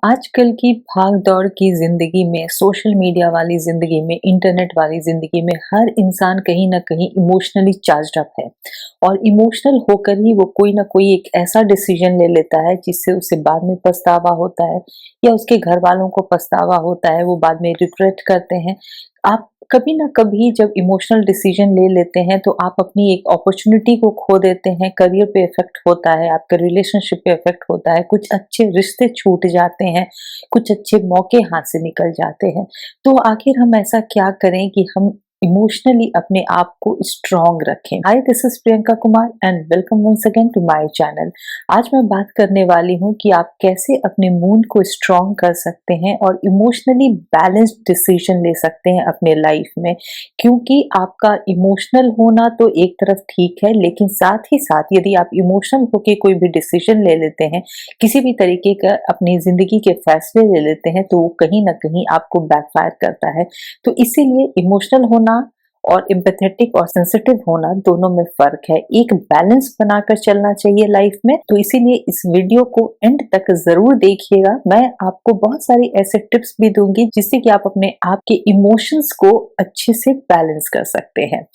आजकल की भाग-दौड़ की ज़िंदगी में, सोशल मीडिया वाली ज़िंदगी में, इंटरनेट वाली ज़िंदगी में हर इंसान कहीं न कहीं इमोशनली चार्ज्ड अप है और इमोशनल होकर ही वो कोई न कोई एक ऐसा डिसीज़न ले लेता है जिससे उसे बाद में पछतावा होता है या उसके घरवालों को पछतावा होता है, वो बाद में रिग्रेट करते हैं। आप कभी ना कभी जब इमोशनल डिसीजन ले लेते हैं तो आप अपनी एक अपॉर्चुनिटी को खो देते हैं, करियर पे इफेक्ट होता है, आपके रिलेशनशिप पे इफेक्ट होता है, कुछ अच्छे रिश्ते छूट जाते हैं, कुछ अच्छे मौके हाथ से निकल जाते हैं। तो आखिर हम ऐसा क्या करें कि हम इमोशनली अपने आप को स्ट्रॉन्ग रखें। Hi, this is Priyanka Kumar and welcome once again to my channel. आज मैं बात करने वाली हूँ कि आप कैसे अपने मूड को स्ट्रॉन्ग कर सकते हैं और इमोशनली बैलेंस्ड डिसीजन ले सकते हैं अपने लाइफ में। क्योंकि आपका इमोशनल होना तो एक तरफ ठीक है, लेकिन साथ ही साथ यदि आप इमोशनल होके कोई भी डिसीजन ले लेते हैं, किसी भी तरीके का अपनी जिंदगी के फैसले ले लेते हैं, तो वो कहीं ना कहीं आपको बैकफायर करता है। तो इसीलिए इमोशनल होना और एम्पैथेटिक और सेंसिटिव होना दोनों में फर्क है। एक बैलेंस बनाकर चलना चाहिए लाइफ में। तो इसीलिए इस वीडियो को एंड तक जरूर देखिएगा। मैं आपको बहुत सारी ऐसे टिप्स भी दूंगी जिससे कि आप अपने आप के इमोशंस को अच्छे से बैलेंस कर सकते हैं।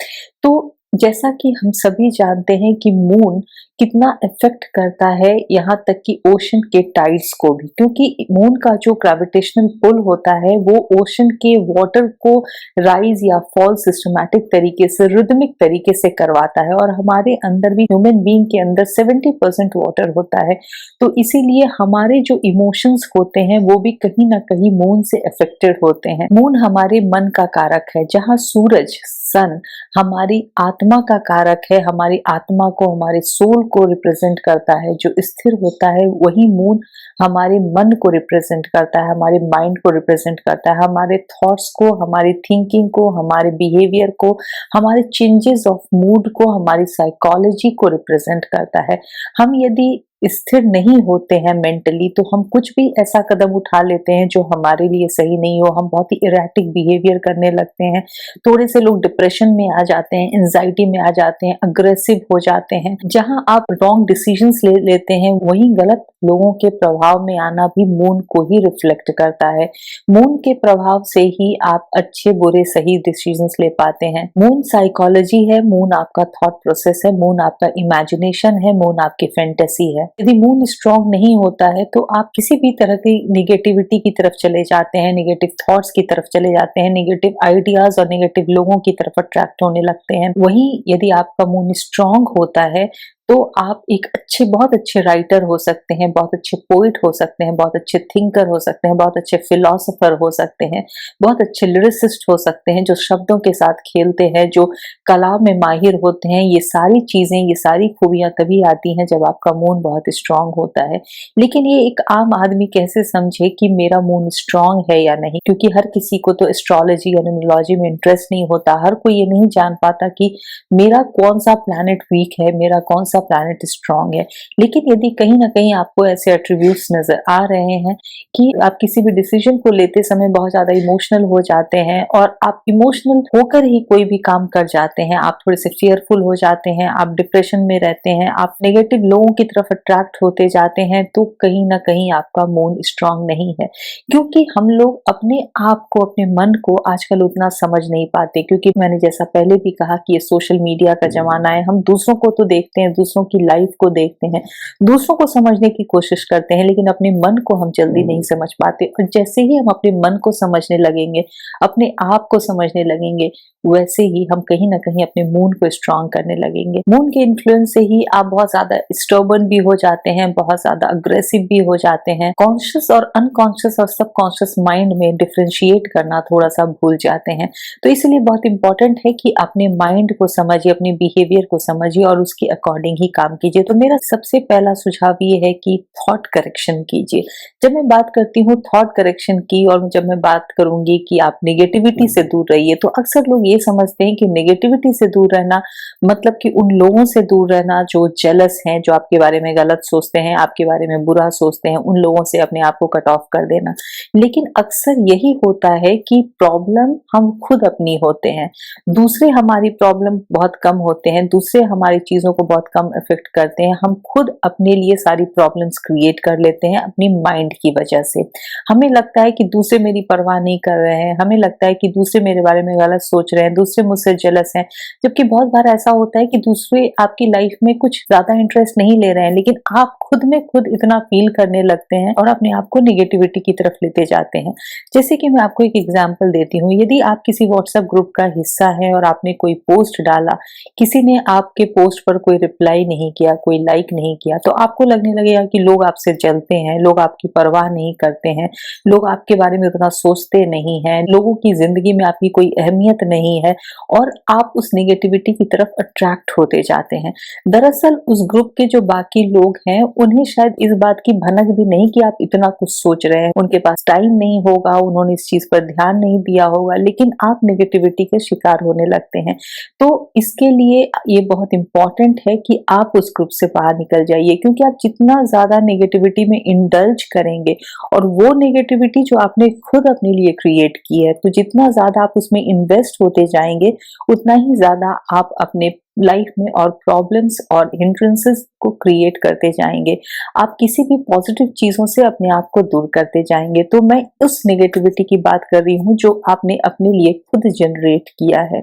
तो जैसा कि हम सभी जानते हैं कि मून कितना इफेक्ट करता है, यहाँ तक कि ओशन के टाइड्स को भी, क्योंकि मून का जो ग्रेविटेशनल पुल होता है वो ओशन के वाटर को राइज या फॉल सिस्टमैटिक तरीके से, रिदमिक तरीके से करवाता है। और हमारे अंदर भी, ह्यूमन बीइंग के अंदर 70% वाटर होता है। तो इसीलिए हमारे जो इमोशंस होते हैं वो भी कहीं ना कहीं मून से अफेक्टेड होते हैं। मून हमारे मन का कारक है, जहाँ सूरज, सन हमारी आत्मा का कारक है। हमारी आत्मा को, हमारे सोल को रिप्रेजेंट करता है। जो स्थिर होता है वही मून हमारे मन को रिप्रेजेंट करता है, हमारे माइंड को रिप्रेजेंट करता है, हमारे थॉट्स को, हमारी थिंकिंग को, हमारे बिहेवियर को, हमारे चेंजेस ऑफ मूड को, हमारी साइकोलॉजी को रिप्रेजेंट करता है। हम यदि स्थिर नहीं होते हैं मेंटली, तो हम कुछ भी ऐसा कदम उठा लेते हैं जो हमारे लिए सही नहीं हो। हम बहुत ही इरेटिक बिहेवियर करने लगते हैं। थोड़े से लोग डिप्रेशन में आ जाते हैं, एंजाइटी में आ जाते हैं, अग्रेसिव हो जाते हैं। जहां आप रॉन्ग डिसीजंस ले लेते हैं, वही गलत लोगों के प्रभाव में आना भी मून को ही रिफ्लेक्ट करता है। मून के प्रभाव से ही आप अच्छे बुरे सही डिसीजंस ले पाते हैं। मून साइकोलॉजी है, मून आपका थॉट प्रोसेस है, मून आपका इमेजिनेशन है, मून आपकी फैंटेसी है। यदि मून स्ट्रांग नहीं होता है तो आप किसी भी तरह की निगेटिविटी की तरफ चले जाते हैं, निगेटिव थॉट्स की तरफ चले जाते हैं, निगेटिव आइडियाज और निगेटिव लोगों की तरफ अट्रैक्ट होने लगते हैं। वहीं यदि आपका मून स्ट्रांग होता है तो आप एक बहुत अच्छे राइटर हो सकते हैं, बहुत अच्छे पोइट हो सकते हैं, बहुत अच्छे थिंकर हो सकते हैं, बहुत अच्छे फिलोसोफर हो सकते हैं, बहुत अच्छे लिरिसिस्ट हो सकते हैं, जो शब्दों के साथ खेलते हैं, जो कला में माहिर होते हैं। ये सारी चीजें, ये सारी खूबियां तभी आती हैं जब आपका मून बहुत स्ट्रांग होता है। लेकिन ये एक आम आदमी कैसे समझे कि मेरा मून स्ट्रांग है या नहीं, क्योंकि हर किसी को तो एस्ट्रोलॉजी या न्यूमरोलॉजी में इंटरेस्ट नहीं होता। हर कोई ये नहीं जान पाता कि मेरा कौन सा प्लैनेट वीक है, मेरा कौन सा प्लैनेट स्ट्रांग है। लेकिन यदि कहीं ना कहीं आपको ऐसे एट्रीब्यूट्स नजर आ रहे हैं कि आप किसी भी डिसीजन को लेते समय बहुत ज्यादा इमोशनल हो जाते हैं और आप इमोशनल होकर ही कोई भी काम कर जाते हैं, आप थोड़े से फियरफुल हो जाते हैं, आप डिप्रेशन में रहते हैं, आप नेगेटिव लोगों की तरफ अट्रैक्ट होते जाते हैं, तो कहीं ना कहीं आपका मून स्ट्रांग नहीं है। क्योंकि हम लोग अपने आप को, अपने मन को आजकल उतना समझ नहीं पाते। क्योंकि मैंने जैसा पहले भी कहा कि ये सोशल मीडिया का जमाना है। हम दूसरों को तो देखते हैं, दूसरों की लाइफ को देखते हैं, दूसरों को समझने की कोशिश करते हैं, लेकिन अपने मन को हम जल्दी नहीं समझ पाते। और जैसे ही हम अपने मन को समझने लगेंगे, अपने आप को समझने लगेंगे, वैसे ही हम कहीं ना कहीं अपने मून को स्ट्रांग करने लगेंगे। मून के इन्फ्लुएंस से ही आप बहुत ज्यादा स्टर्बन भी हो जाते हैं, बहुत ज्यादा अग्रेसिव भी हो जाते हैं। कॉन्शियस और अनकॉन्शियस और सबकॉन्शियस माइंड में डिफ्रेंशिएट करना थोड़ा सा भूल जाते हैं। तो इसलिए बहुत इंपॉर्टेंट है कि अपने माइंड को समझिए, अपने बिहेवियर को समझिए और उसके अकॉर्डिंग ही काम कीजिए। तो मेरा सबसे पहला सुझाव ये है कि थॉट करेक्शन कीजिए। जब मैं बात करती हूँ थॉट करेक्शन की, और जब मैं बात करूंगी कि आप नेगेटिविटी से दूर रहिए, तो अक्सर लोग ये समझते हैं कि नेगेटिविटी से दूर रहना मतलब कि उन लोगों से दूर रहना जो जेलस हैं, जो आपके बारे में गलत सोचते हैं, आपके बारे में बुरा सोचते हैं, उन लोगों से अपने आप को कट ऑफ कर देना। लेकिन अक्सर यही होता है कि प्रॉब्लम हम खुद अपनी होते हैं, दूसरे हमारी प्रॉब्लम बहुत कम होते हैं, दूसरे हमारी चीजों को बहुत कम कम इफेक्ट करते हैं। हम खुद अपने लिए सारी प्रॉब्लम्स क्रिएट कर लेते हैं अपनी माइंड की वजह से। हमें लगता है कि दूसरे मेरी परवाह नहीं कर रहे हैं, हमें लगता है कि दूसरे मेरे बारे में गलत सोच रहे हैं, दूसरे मुझसे जेलस हैं, जबकि बहुत बार ऐसा होता है कि दूसरे आपकी लाइफ में कुछ ज्यादा इंटरेस्ट नहीं ले रहे हैं, लेकिन आप खुद में खुद इतना फील करने लगते हैं और अपने आप को नेगेटिविटी की तरफ लेते जाते हैं। जैसे कि मैं आपको एक एग्जांपल देती हूँ, यदि आप किसी व्हाट्सएप ग्रुप का हिस्सा है और आपने कोई पोस्ट डाला, किसी ने आपके पोस्ट पर कोई रिप्लाई नहीं किया, कोई लाइक नहीं किया, तो आपको लगने लगेगा कि लोग आपसे जलते हैं, लोग आपकी परवाह नहीं करते हैं, लोग आपके बारे में उतना सोचते नहीं हैं, लोगों की जिंदगी में आपकी कोई अहमियत नहीं है और आप उस नेगेटिविटी की तरफ अट्रैक्ट होते जाते हैं। दरअसल उस ग्रुप के जो बाकी लोग हैं उन्हें शायद इस बात की भनक भी नहीं कि आप इतना कुछ सोच रहे हैं, उनके पास टाइम नहीं होगा, उन्होंने इस चीज पर ध्यान नहीं दिया होगा, लेकिन आप नेगेटिविटी के शिकार होने लगते हैं। तो इसके लिए ये बहुत इंपॉर्टेंट है कि आप उस ग्रुप से बाहर निकल जाइए, क्योंकि आप जितना ज्यादा नेगेटिविटी में इंडल्ज करेंगे और वो नेगेटिविटी जो आपने खुद अपने लिए क्रिएट की है, तो जितना ज्यादा आप उसमें इन्वेस्ट होते जाएंगे उतना ही ज्यादा आप अपने लाइफ में और प्रॉब्लम्स और हिंड्रेंसेस को क्रिएट करते जाएंगे। आप किसी भी पॉजिटिव चीजों से अपने आप को दूर करते जाएंगे। तो मैं उस नेगेटिविटी की बात कर रही हूँ जो आपने अपने लिए खुद जनरेट किया है।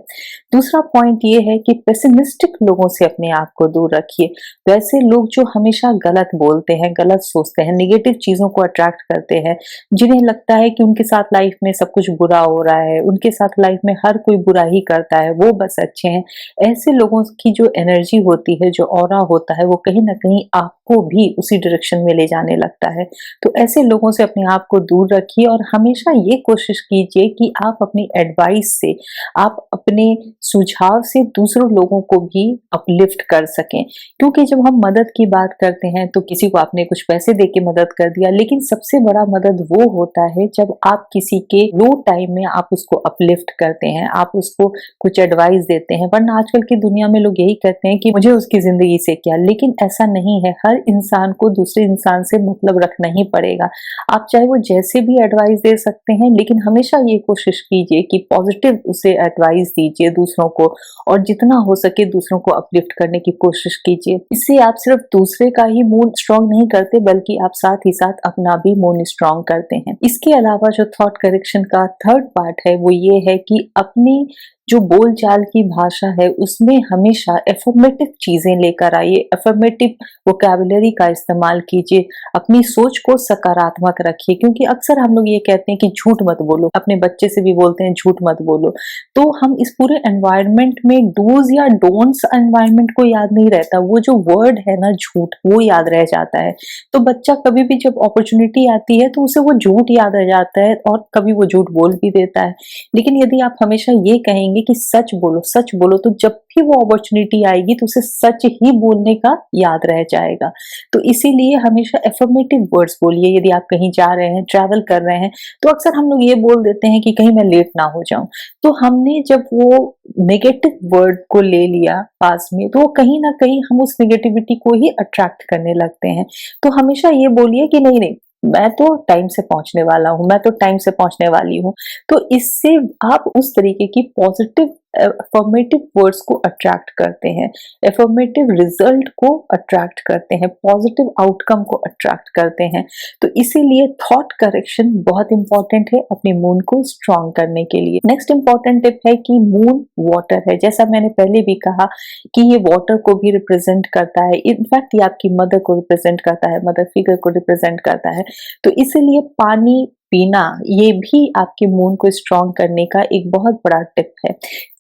दूसरा पॉइंट ये है कि पेसिमिस्टिक लोगों से अपने आप को दूर रखिए। वैसे लोग जो हमेशा गलत बोलते हैं, गलत सोचते हैं, नेगेटिव चीजों को अट्रैक्ट करते हैं, जिन्हें लगता है कि उनके साथ लाइफ में सब कुछ बुरा हो रहा है, उनके साथ लाइफ में हर कोई बुरा ही करता है, वो बस अच्छे हैं, ऐसे लोगों की जो एनर्जी होती है, जो ऑरा होता है, वो कहीं ना कहीं आपको भी उसी डायरेक्शन में ले जाने लगता है। तो ऐसे लोगों से अपने आप को दूर रखिए और हमेशा ये कोशिश कीजिए कि आप अपनी एडवाइस से, आप अपने सुझाव से दूसरों लोगों को भी अपलिफ्ट कर सकें। क्योंकि जब हम मदद की बात करते हैं तो किसी को आपने कुछ पैसे दे के मदद कर दिया, लेकिन सबसे बड़ा मदद वो होता है जब आप किसी के लो टाइम में आप उसको अपलिफ्ट करते हैं, आप उसको कुछ एडवाइस देते हैं। वरना आजकल की दुनिया में लोग यही कहते हैं कि मुझे उसकी जिंदगी से क्या, लेकिन ऐसा नहीं है। हर इंसान को दूसरे इंसान से मतलब रखना ही पड़ेगा। आप चाहे वो जैसे भी एडवाइस दे सकते हैं, लेकिन हमेशा ये कोशिश कीजिए कि पॉजिटिव उसे एडवाइस दीजिए दूसरों को, और जितना हो सके दूसरों को अपलिफ्ट करने की कोशिश कीजिए। इससे आप सिर्फ दूसरे का ही मूड स्ट्रांग नहीं करते, बल्कि आप साथ ही साथ अपना भी मूड स्ट्रांग करते हैं। इसके अलावा जो थॉट करेक्शन का थर्ड पार्ट है वो ये है कि अपनी जो बोलचाल की भाषा है उसमें हमेशा एफर्मेटिव चीजें लेकर आइए, एफर्मेटिव वोकैबुलरी का इस्तेमाल कीजिए, अपनी सोच को सकारात्मक रखिए। क्योंकि अक्सर हम लोग ये कहते हैं कि झूठ मत बोलो, अपने बच्चे से भी बोलते हैं झूठ मत बोलो, तो हम इस पूरे एनवायरनमेंट में डूज या डोंट्स एनवायरनमेंट को याद नहीं रहता, वो जो वर्ड है ना झूठ, वो याद रह जाता है। तो बच्चा कभी भी जब अपॉर्चुनिटी आती है तो उसे वो झूठ याद रह जाता है और कभी वो झूठ बोल भी देता है। लेकिन यदि आप हमेशा ये कहेंगे कि सच बोलो, तो जब भी वो अपॉर्चुनिटी आएगी तो उसे सच ही बोलने का याद रह जाएगा। तो इसीलिए हमेशा एफर्मेटिव वर्ड्स बोलिए। यदि आप कहीं जा रहे हैं, ट्रैवल कर रहे हैं, तो अक्सर हम लोग ये बोल देते हैं कि कहीं मैं लेट ना हो जाऊं। तो हमने जब वो नेगेटिव वर्ड को ले लिया पास में, तो कहीं ना कहीं हम उस नेगेटिविटी को ही अट्रैक्ट करने लगते हैं। तो हमेशा ये बोलिए कि नहीं नहीं, मैं तो टाइम से पहुंचने वाला हूं, मैं तो टाइम से पहुंचने वाली हूं। तो इससे आप उस तरीके की पॉजिटिव एफर्मेटिव वर्ड्स को अट्रैक्ट करते हैं, एफर्मेटिव रिजल्ट को अट्रैक्ट करते हैं, पॉजिटिव आउटकम को अट्रैक्ट करते हैं। तो इसीलिए थॉट करेक्शन बहुत इंपॉर्टेंट है अपने मूड को स्ट्रांग करने के लिए। नेक्स्ट इंपॉर्टेंट टिप है कि मून वाटर है। जैसा मैंने पहले भी कहा कि ये वाटर को भी रिप्रेजेंट करता है, इनफैक्ट ये आपकी मदर को रिप्रेजेंट करता है, मदर फिगर को रिप्रेजेंट करता है। तो इसीलिए पानी पीना ये भी आपके मूड को स्ट्रांग करने का एक बहुत बड़ा टिप है।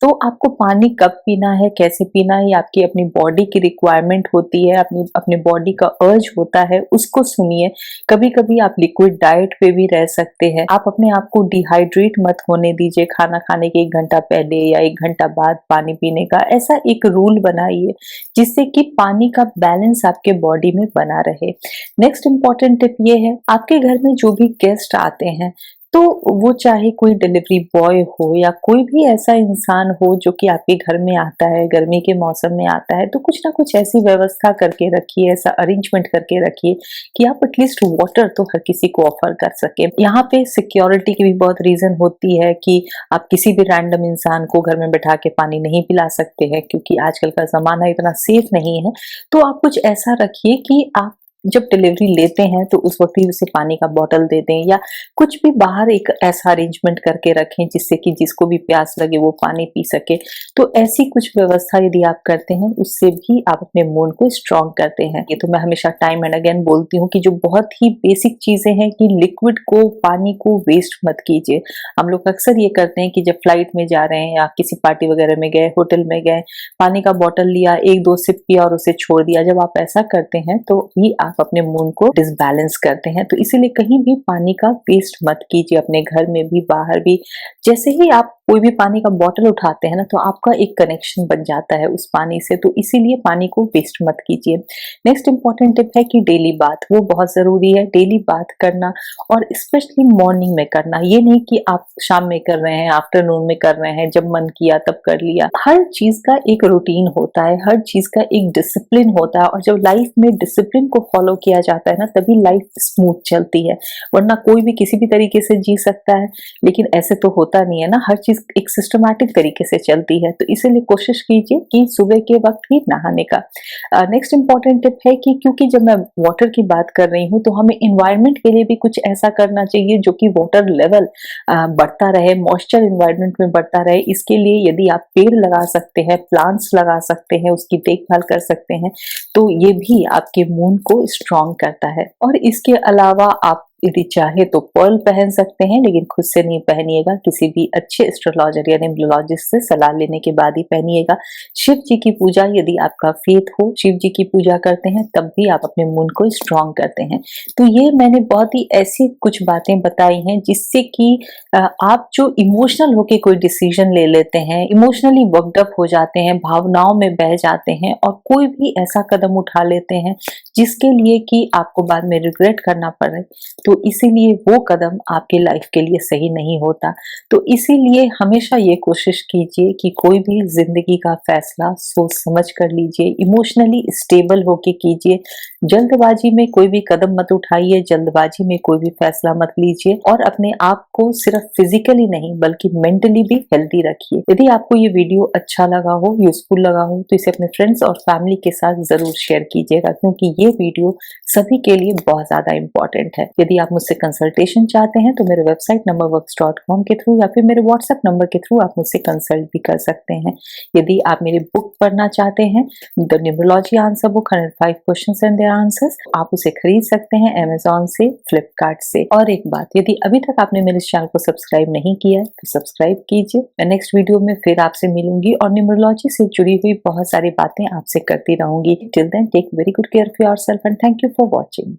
तो आपको पानी कब पीना है, कैसे पीना है, ये आपकी अपनी बॉडी की रिक्वायरमेंट होती है, अपने बॉडी का अर्ज होता है, उसको सुनिए। कभी कभी आप लिक्विड डाइट पे भी रह सकते हैं। आप अपने आप को डिहाइड्रेट मत होने दीजिए खाना खाने के 1 घंटा पहले या 1 घंटा बाद पानी पीने का। ऐसा एक रूल बनाइए जिससे कि पानी का बैलेंस आपके बॉडी में बना रहे। नेक्स्ट इंपॉर्टेंट टिप ये है, आपके घर में जो भी गेस्ट आते हैं तो वो चाहे कोई डिलीवरी बॉय हो या कोई भी ऐसा इंसान हो जो कि आपके घर में आता है, गर्मी के मौसम में आता है, तो कुछ ना कुछ ऐसी व्यवस्था करके रखिए, ऐसा अरेंजमेंट करके रखिए कि आप एटलीस्ट वाटर तो हर किसी को ऑफर कर सके। यहाँ पे सिक्योरिटी की भी बहुत रीजन होती है कि आप किसी भी रैंडम इंसान को घर में बैठा के पानी नहीं पिला सकते हैं, क्योंकि आजकल का जमाना इतना सेफ नहीं है। तो आप कुछ ऐसा रखिए कि आप जब डिलीवरी लेते हैं तो उस वक्त ही उसे पानी का बॉटल दे दें, या कुछ भी बाहर एक ऐसा अरेंजमेंट करके रखें जिससे कि जिसको भी प्यास लगे वो पानी पी सके। तो ऐसी कुछ व्यवस्था यदि आप करते हैं, उससे भी आप अपने मूड को स्ट्रांग करते हैं। ये तो मैं हमेशा टाइम एंड अगेन बोलती हूँ कि जो बहुत ही बेसिक चीजें हैं कि लिक्विड को, पानी को वेस्ट मत कीजिए। हम लोग अक्सर ये करते हैं कि जब फ्लाइट में जा रहे हैं या किसी पार्टी वगैरह में गए, होटल में गए, पानी का बॉटल लिया, एक दो सिप पिया और उसे छोड़ दिया। जब आप ऐसा करते हैं तो ही आप अपने मूड को डिसबैलेंस करते हैं। तो इसीलिए कहीं भी पानी का वेस्ट मत कीजिए, अपने घर में भी बाहर भी। जैसे ही आप कोई भी पानी का बॉटल उठाते हैं ना, तो आपका एक कनेक्शन बन जाता है उस पानी से। तो इसीलिए पानी को वेस्ट मत कीजिए। नेक्स्ट इंपॉर्टेंट टिप है कि डेली बाथ, वो बहुत जरूरी है। डेली बाथ करना, और स्पेशली मॉर्निंग में करना। ये नहीं कि आप शाम में कर रहे हैं, आफ्टरनून में कर रहे हैं, जब मन किया तब कर लिया। हर चीज का एक रूटीन होता है, हर चीज का एक डिसिप्लिन होता है, और जब लाइफ में डिसिप्लिन को फॉलो किया जाता है ना, तभी लाइफ स्मूथ चलती है। वरना कोई भी किसी भी तरीके से जी सकता है, लेकिन ऐसे तो होता नहीं है ना। हर चीज एक सिस्टमैटिक तरीके से चलती है। तो इसीलिए कोशिश कीजिए कि सुबह के वक्त ही नहाने का। नेक्स्ट इंपॉर्टेंट टिप है कि क्योंकि जब मैं वाटर की बात कर रही हूँ, तो हमें इन्वायरमेंट के लिए भी कुछ ऐसा करना चाहिए जो कि वाटर लेवल बढ़ता रहे, मॉइस्चर इन्वायरमेंट में बढ़ता रहे। इसके लिए यदि आप पेड़ लगा सकते हैं, प्लांट्स लगा सकते हैं, उसकी देखभाल कर सकते हैं, तो ये भी आपके मूड को स्ट्रांग करता है। और इसके अलावा आप यदि चाहे तो पर्ल पहन सकते हैं, लेकिन खुद से नहीं पहनिएगा, किसी भी अच्छे एस्ट्रोलॉजर या न्यूमरोलॉजिस्ट से सलाह लेने के बाद ही पहनिएगा। शिव जी की पूजा, यदि आपका फेथ हो, शिव जी की पूजा करते हैं, तब भी आप अपने मूड को स्ट्रांग करते हैं। तो ये मैंने बहुत ही ऐसी कुछ बातें बताई हैं जिससे कि आप जो इमोशनल होके कोई डिसीजन ले लेते हैं, इमोशनली वर्कड अप हो जाते हैं, भावनाओं में बह जाते हैं, और कोई भी ऐसा कदम उठा लेते हैं जिसके लिए कि आपको बाद में रिग्रेट करना पड़े, तो इसीलिए वो कदम आपके लाइफ के लिए सही नहीं होता। तो इसीलिए हमेशा ये कोशिश कीजिए कि कोई भी जिंदगी का फैसला सोच समझ कर लीजिए, इमोशनली स्टेबल होके कीजिए। जल्दबाजी में कोई भी कदम मत उठाइए, जल्दबाजी में कोई भी फैसला मत लीजिए, और अपने आप को सिर्फ फिजिकली नहीं बल्कि मेंटली भी हेल्दी रखिए। यदि आपको ये वीडियो अच्छा लगा हो, यूजफुल लगा हो, तो इसे अपने फ्रेंड्स और फैमिली के साथ जरूर शेयर कीजिएगा, क्योंकि ये वीडियो सभी के लिए बहुत ज्यादा इंपॉर्टेंट है। यदि आप मुझसे कंसल्टेशन चाहते हैं तो मेरे वेबसाइट numberworks.com के थ्रू या फिर मेरे व्हाट्सएप नंबर के थ्रू आप मुझसे कंसल्ट भी कर सकते हैं। यदि आप मेरी बुक पढ़ना चाहते हैं, the numerology answer book 105 questions and their answers, आप उसे खरीद सकते हैं अमेजोन से, फ्लिपकार्ट से। और एक बात, यदि अभी तक आपने मेरे चैनल को सब्सक्राइब नहीं किया है तो सब्सक्राइब कीजिए। मैं नेक्स्ट वीडियो में फिर आपसे मिलूंगी और न्यूमरोलॉजी से जुड़ी हुई बहुत सारी बातें आपसे करती रहूंगी। Till then take very good care of yourself and thank you for watching.